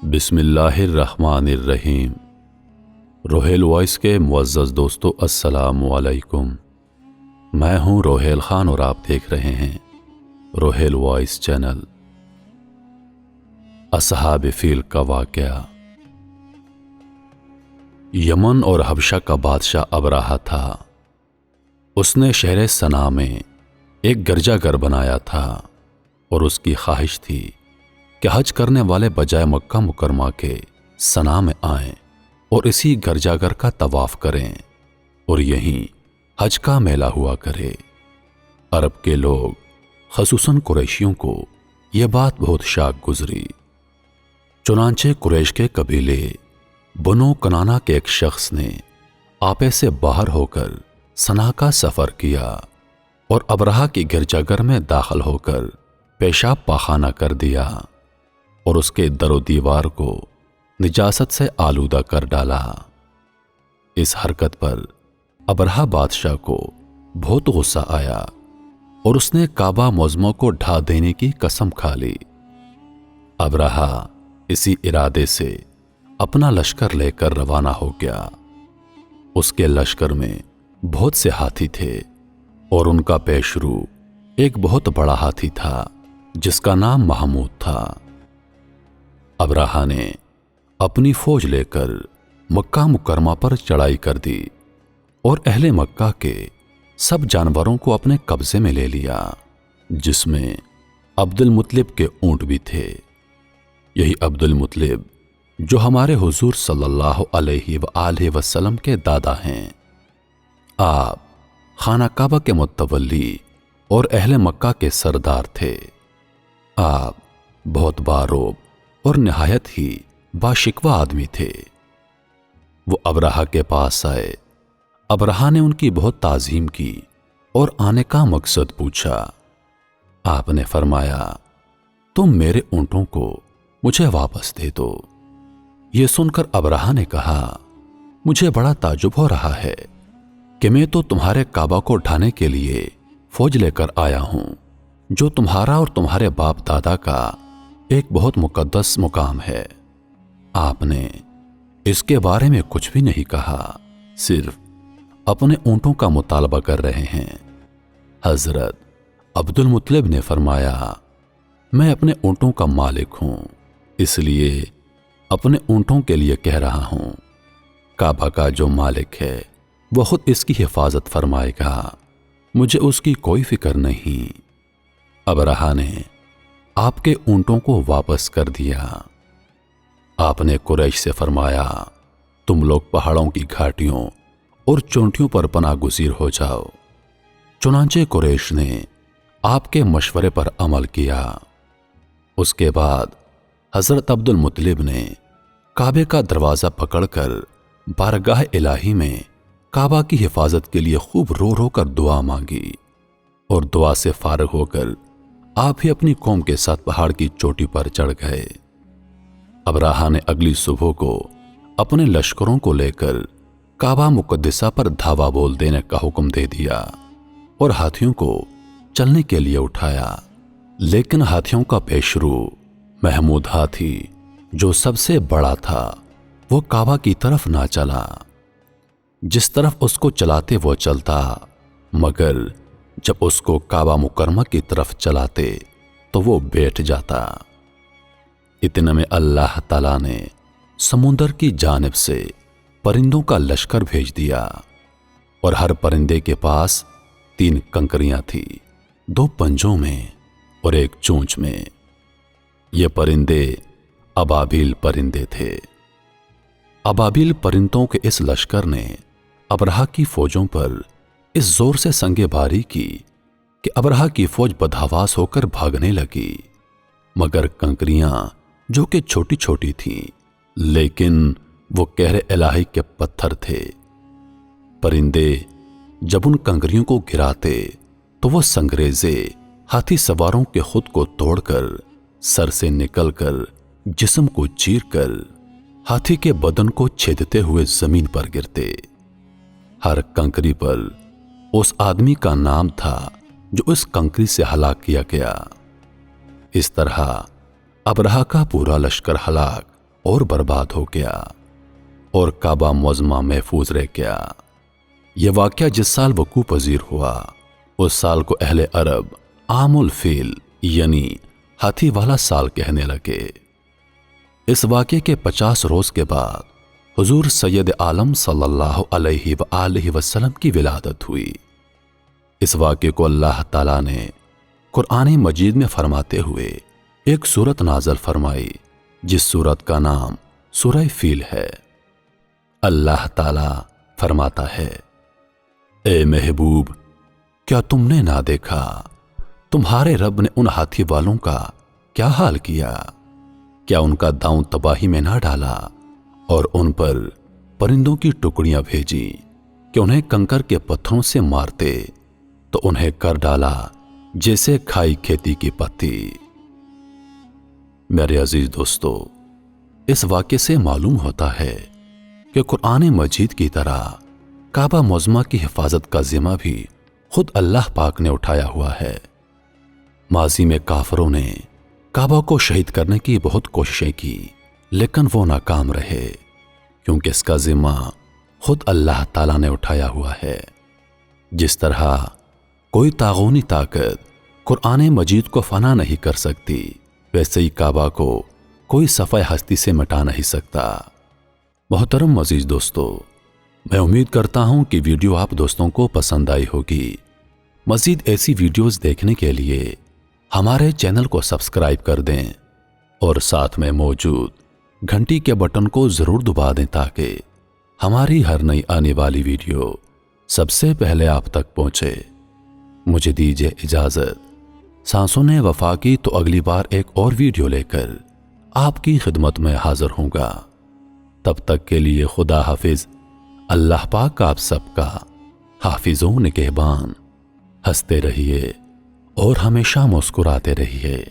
بسم اللہ الرحمن الرحیم۔ روہیل وائس کے معزز دوستو السلام علیکم۔ میں ہوں روہیل خان اور آپ دیکھ رہے ہیں روہیل وائس چینل۔ اصحاب فیل کا واقعہ۔ یمن اور حبشہ کا بادشاہ ابرہہ تھا۔ اس نے شہر صنعاء میں ایک گرجا گھر بنایا تھا اور اس کی خواہش تھی کہ حج کرنے والے بجائے مکہ مکرمہ کے صنعاء میں آئیں اور اسی گرجا گھر کا طواف کریں اور یہیں حج کا میلہ ہوا کرے۔ عرب کے لوگ خصوصاً قریشیوں کو یہ بات بہت شاق گزری۔ چنانچہ قریش کے قبیلے بنو کنانہ کے ایک شخص نے آپے سے باہر ہو کر صنعاء کا سفر کیا اور ابرہہ کی گرجا گھر میں داخل ہو کر پیشاب پاخانہ کر دیا اور اس کے در و دیوار کو نجاست سے آلودہ کر ڈالا۔ اس حرکت پر ابرہہ بادشاہ کو بہت غصہ آیا اور اس نے کعبہ معظمہ کو ڈھا دینے کی قسم کھا لی۔ ابرہہ اسی ارادے سے اپنا لشکر لے کر روانہ ہو گیا۔ اس کے لشکر میں بہت سے ہاتھی تھے اور ان کا پیشرو ایک بہت بڑا ہاتھی تھا جس کا نام محمود تھا۔ ابرہہ نے اپنی فوج لے کر مکہ مکرمہ پر چڑھائی کر دی اور اہل مکہ کے سب جانوروں کو اپنے قبضے میں لے لیا، جس میں عبد المطلب کے اونٹ بھی تھے۔ یہی عبد المطلب جو ہمارے حضور صلی اللہ علیہ وآلہ وسلم کے دادا ہیں۔ آپ خانہ کعبہ کے متولی اور اہل مکہ کے سردار تھے۔ آپ بہت باروب اور نہایت ہی باشکوہ آدمی تھے۔ وہ ابرہہ کے پاس آئے۔ ابرہہ نے ان کی بہت تعظیم کی اور آنے کا مقصد پوچھا۔ آپ نے فرمایا، تم میرے اونٹوں کو مجھے واپس دے دو۔ یہ سن کر ابرہہ نے کہا، مجھے بڑا تعجب ہو رہا ہے کہ میں تو تمہارے کعبہ کو ڈھانے کے لیے فوج لے کر آیا ہوں، جو تمہارا اور تمہارے باپ دادا کا ایک بہت مقدس مقام ہے۔ آپ نے اس کے بارے میں کچھ بھی نہیں کہا، صرف اپنے اونٹوں کا مطالبہ کر رہے ہیں۔ حضرت عبد المطلب نے فرمایا، میں اپنے اونٹوں کا مالک ہوں، اس لیے اپنے اونٹوں کے لیے کہہ رہا ہوں۔ کعبہ کا جو مالک ہے وہ خود اس کی حفاظت فرمائے گا، مجھے اس کی کوئی فکر نہیں۔ ابرہہ نے آپ کے اونٹوں کو واپس کر دیا۔ آپ نے قریش سے فرمایا، تم لوگ پہاڑوں کی گھاٹیوں اور چونٹیوں پر پناہ گزیر ہو جاؤ۔ چنانچہ قریش نے آپ کے مشورے پر عمل کیا۔ اس کے بعد حضرت عبد المطلب نے کعبے کا دروازہ پکڑ کر بارگاہ الہی میں کعبہ کی حفاظت کے لیے خوب رو رو کر دعا مانگی اور دعا سے فارغ ہو کر آپ ہی اپنی قوم کے ساتھ پہاڑ کی چوٹی پر چڑھ گئے۔ ابرہہ نے اگلی صبح کو اپنے لشکروں کو لے کر کعبہ مقدسہ پر دھاوا بول دینے کا حکم دے دیا اور ہاتھیوں کو چلنے کے لیے اٹھایا، لیکن ہاتھیوں کا پیشرو محمود ہاتھی جو سب سے بڑا تھا وہ کعبہ کی طرف نہ چلا۔ جس طرف اس کو چلاتے وہ چلتا، مگر جب اس کو کعبہ مکرمہ کی طرف چلاتے تو وہ بیٹھ جاتا۔ اتنے میں اللہ تعالیٰ نے سمندر کی جانب سے پرندوں کا لشکر بھیج دیا اور ہر پرندے کے پاس 3 کنکریاں تھیں، 2 پنجوں میں اور 1 چونچ میں۔ یہ پرندے ابابیل پرندے تھے۔ ابابیل پرندوں کے اس لشکر نے ابرہہ کی فوجوں پر اس زور سے سنگے باری کی کہ ابرہہ کی فوج بدحواس ہو کر بھاگنے لگی، مگر کنکریاں جو کہ چھوٹی چھوٹی تھیں لیکن وہ قہر الہی کے پتھر تھے۔ پرندے جب ان کنکریوں کو گراتے تو وہ سنگریزے ہاتھی سواروں کے خود کو توڑ کر سر سے نکل کر جسم کو چیر کر ہاتھی کے بدن کو چھیدتے ہوئے زمین پر گرتے۔ ہر کنکری پر اس آدمی کا نام تھا جو اس کنکری سے ہلاک کیا گیا۔ اس طرح ابرہہ کا پورا لشکر ہلاک اور برباد ہو گیا اور کعبہ معظمہ محفوظ رہ گیا۔ یہ واقعہ جس سال وقوع پذیر ہوا اس سال کو اہل عرب عام الفیل یعنی ہاتھی والا سال کہنے لگے۔ اس واقعے کے 50 روز کے بعد حضور سید عالم صلی اللہ علیہ وآلہ وسلم کی ولادت ہوئی۔ اس واقعے کو اللہ تعالیٰ نے قرآن مجید میں فرماتے ہوئے ایک سورت نازل فرمائی جس سورت کا نام سورہ فیل ہے۔ اللہ تعالیٰ فرماتا ہے، اے محبوب، کیا تم نے نہ دیکھا تمہارے رب نے ان ہاتھی والوں کا کیا حال کیا؟ کیا ان کا داؤں تباہی میں نہ ڈالا اور ان پر پرندوں کی ٹکڑیاں بھیجی کہ انہیں کنکر کے پتھروں سے مارتے تو انہیں کر ڈالا جیسے کھائی کھیتی کی پتی۔ میرے عزیز دوستو، اس واقعے سے معلوم ہوتا ہے کہ قرآن مجید کی طرح کعبہ معظمہ کی حفاظت کا ذمہ بھی خود اللہ پاک نے اٹھایا ہوا ہے۔ ماضی میں کافروں نے کعبہ کو شہید کرنے کی بہت کوششیں کی لیکن وہ ناکام رہے کیونکہ اس کا ذمہ خود اللہ تعالیٰ نے اٹھایا ہوا ہے۔ جس طرح کوئی طاغونی طاقت قرآن مجید کو فنا نہیں کر سکتی، ویسے ہی کعبہ کو کوئی صفحہ ہستی سے مٹا نہیں سکتا۔ محترم عزیز دوستو، میں امید کرتا ہوں کہ ویڈیو آپ دوستوں کو پسند آئی ہوگی۔ مزید ایسی ویڈیوز دیکھنے کے لیے ہمارے چینل کو سبسکرائب کر دیں اور ساتھ میں موجود گھنٹی کے بٹن کو ضرور دبا دیں تاکہ ہماری ہر نئی آنے والی ویڈیو سب سے پہلے آپ تک پہنچے۔ مجھے دیجیے اجازت، سانسوں نے وفا کی تو اگلی بار ایک اور ویڈیو لے کر آپ کی خدمت میں حاضر ہوں گا۔ تب تک کے لیے خدا حافظ۔ اللہ پاک آپ سب کا حافظ و نگہبان۔ ہنستے رہیے اور ہمیشہ مسکراتے رہیے۔